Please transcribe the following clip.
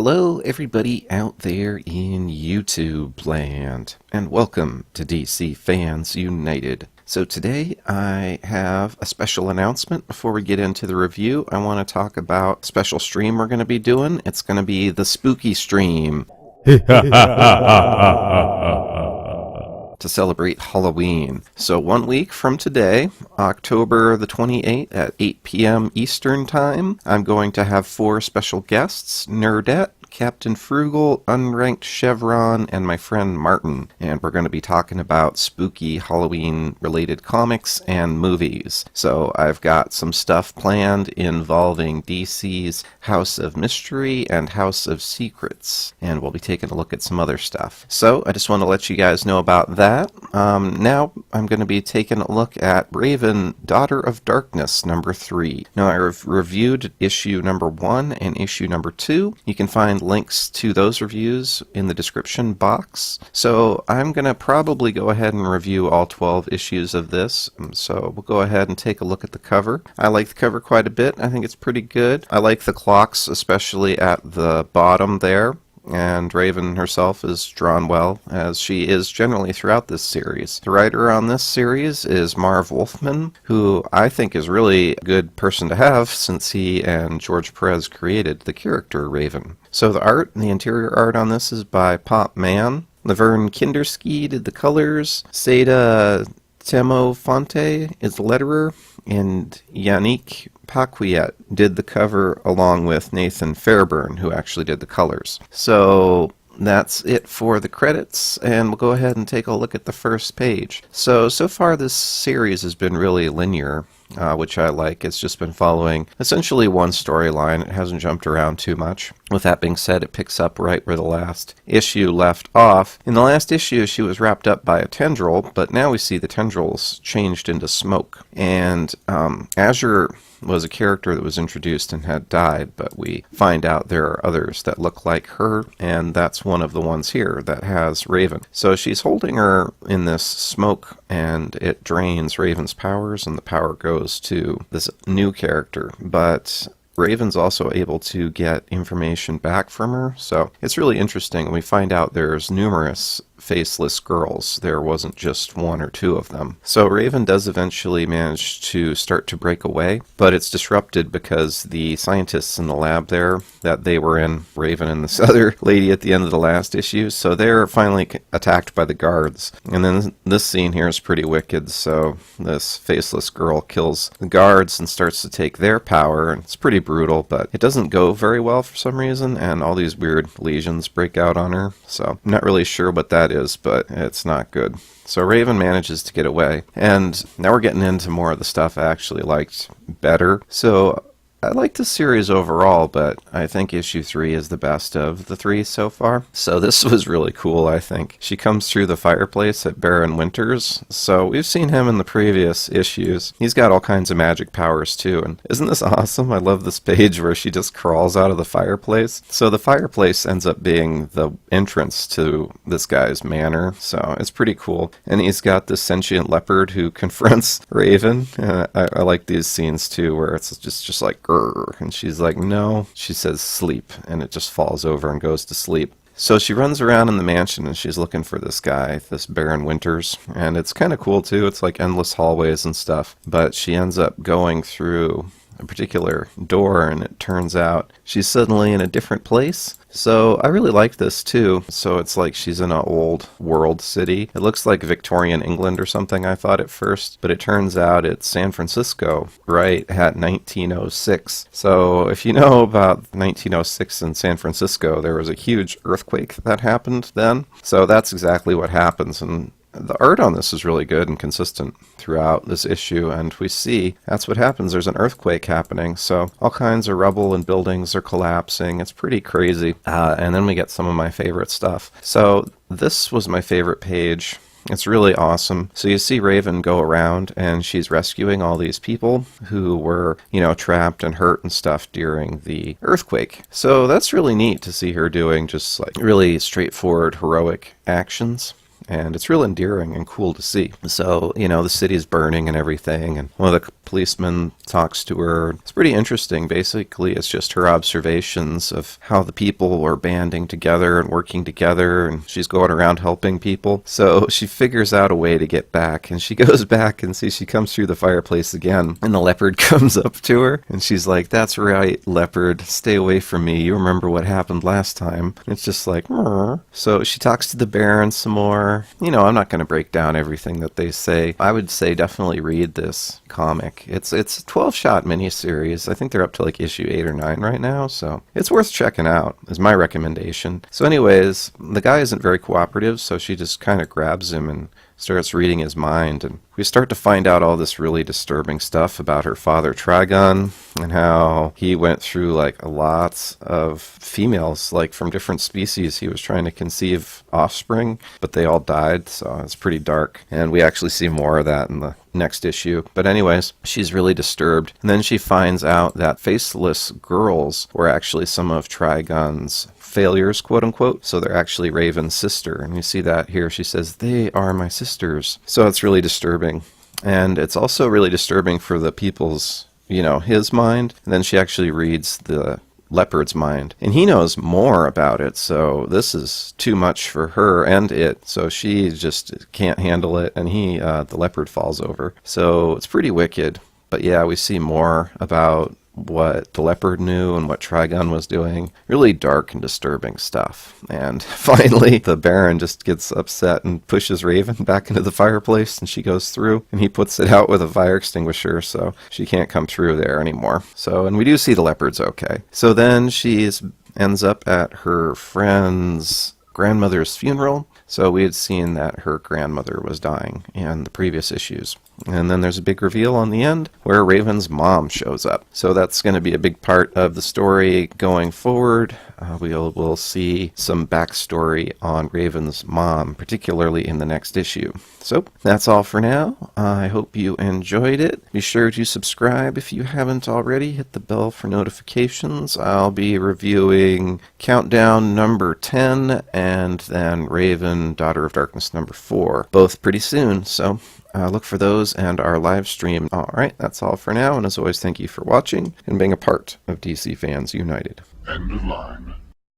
Hello everybody out there in YouTube land, and welcome to DC Fans United. So today I have a special announcement before we get into the review. I want to talk about a special stream we're going to be doing. It's going to be the spooky stream. To celebrate Halloween. So 1 week from today, October the 28th at 8 p.m. Eastern Time, I'm going to have 4 special guests, Nerdette, Captain Frugal, Unranked Chevron, and my friend Martin. And we're going to be talking about spooky Halloween-related comics and movies. So I've got some stuff planned involving DC's House of Mystery and House of Secrets. And we'll be taking a look at some other stuff. So I just want to let you guys know about that. Now I'm going to be taking a look at Raven, Daughter of Darkness, number 3. Now I've reviewed issue number 1 and issue number 2. You can find links to those reviews in the description box. So I'm going to probably go ahead and review all 12 issues of this. So we'll go ahead and take a look at the cover. I like the cover quite a bit. I think it's pretty good. I like the clocks, especially at the bottom there. And Raven herself is drawn well, as she is generally throughout this series. The writer on this series is Marv Wolfman, who I think is really a good person to have since he and George Perez created the character Raven. So the interior art on this is by Pop Man. Laverne Kinderski did the colors. Seda Temofonte is the letterer, and Yannick Paquet did the cover along with Nathan Fairburn, who actually did the colors. So that's it for the credits, and we'll go ahead and take a look at the first page. So far this series has been really linear, which I like. It's just been following essentially one storyline. It hasn't jumped around too much. With that being said, it picks up right where the last issue left off. In the last issue, she was wrapped up by a tendril, but now we see the tendrils changed into smoke. And Azure was a character that was introduced and had died, but we find out there are others that look like her, and that's one of the ones here that has Raven. So she's holding her in this smoke, and it drains Raven's powers, and the power goes to this new character. But Raven's also able to get information back from her, so it's really interesting. We find out there's numerous faceless girls. There wasn't just 1 or 2 of them. So Raven does eventually manage to start to break away, but it's disrupted because the scientists in the lab there that they were in, Raven and this other lady at the end of the last issue, so they're finally attacked by the guards. And then this scene here is pretty wicked. So this faceless girl kills the guards and starts to take their power, and it's pretty brutal, but it doesn't go very well for some reason, and all these weird lesions break out on her. So I'm not really sure what that is, but it's not good. So Raven manages to get away, and now we're getting into more of the stuff I actually liked better. So I like the series overall, but I think issue 3 is the best of the 3 so far. So this was really cool, I think. She comes through the fireplace at Baron Winters. So we've seen him in the previous issues. He's got all kinds of magic powers too, and isn't this awesome? I love this page where she just crawls out of the fireplace. So the fireplace ends up being the entrance to this guy's manor, so it's pretty cool. And he's got this sentient leopard who confronts Raven. I like these scenes too, where it's just like, and she's like, no. She says sleep, and it just falls over and goes to sleep. So she runs around in the mansion, and she's looking for this guy, this Baron Winters, and it's kind of cool too. It's like endless hallways and stuff, but she ends up going through a particular door, and it turns out she's suddenly in a different place. So I really like this too. So it's like she's in an old world city. It looks like Victorian England or something, I thought at first, but it turns out it's San Francisco, right at 1906. So if you know about 1906 in San Francisco, there was a huge earthquake that happened then. So that's exactly what happens, and the art on this is really good and consistent throughout this issue, and we see that's what happens. There's an earthquake happening, so all kinds of rubble and buildings are collapsing. It's pretty crazy. And then we get some of my favorite stuff. So this was my favorite page. It's really awesome. So you see Raven go around, and she's rescuing all these people who were, trapped and hurt and stuff during the earthquake. So that's really neat to see her doing just like really straightforward, heroic actions. and it's real endearing and cool to see. So, the city's burning and everything, and one of the policemen talks to her. It's pretty interesting. Basically, it's just her observations of how the people were banding together and working together, and she's going around helping people. So she figures out a way to get back, and she goes back and she comes through the fireplace again, and the leopard comes up to her, and she's like, "That's right, leopard, stay away from me. You remember what happened last time." And it's just like, "Mrr." So she talks to the Baron some more. I'm not going to break down everything that they say. I would say definitely read this comic. It's a 12-shot miniseries. I think they're up to like issue 8 or 9 right now, so it's worth checking out, is my recommendation. So anyways, the guy isn't very cooperative, so she just kind of grabs him and starts reading his mind, and we start to find out all this really disturbing stuff about her father Trigon, and how he went through like lots of females, like from different species. He was trying to conceive offspring, but they all died, so it's pretty dark, and we actually see more of that in the next issue. But anyways, she's really disturbed, and then she finds out that faceless girls were actually some of Trigon's failures, quote unquote. So they're actually Raven's sister, and you see that here. She says, "They are my sisters." So it's really disturbing, and it's also really disturbing for the people's, his mind. And then she actually reads the leopard's mind, and he knows more about it, so this is too much for her and it, so she just can't handle it, and the leopard falls over. So it's pretty wicked. But yeah, we see more about what the leopard knew and what Trigon was doing. Really dark and disturbing stuff. And finally, the Baron just gets upset and pushes Raven back into the fireplace, and she goes through, and he puts it out with a fire extinguisher, so she can't come through there anymore. So, and we do see the leopard's okay. So then she ends up at her friend's grandmother's funeral. So we had seen that her grandmother was dying in the previous issues. And then there's a big reveal on the end where Raven's mom shows up. So that's going to be a big part of the story going forward. We'll see some backstory on Raven's mom, particularly in the next issue. So that's all for now. I hope you enjoyed it. Be sure to subscribe if you haven't already. Hit the bell for notifications. I'll be reviewing Countdown number 10 and then Raven, Daughter of Darkness number 4, both pretty soon. So look for those and our live stream. All right, that's all for now. And as always, thank you for watching and being a part of DC Fans United. End of line.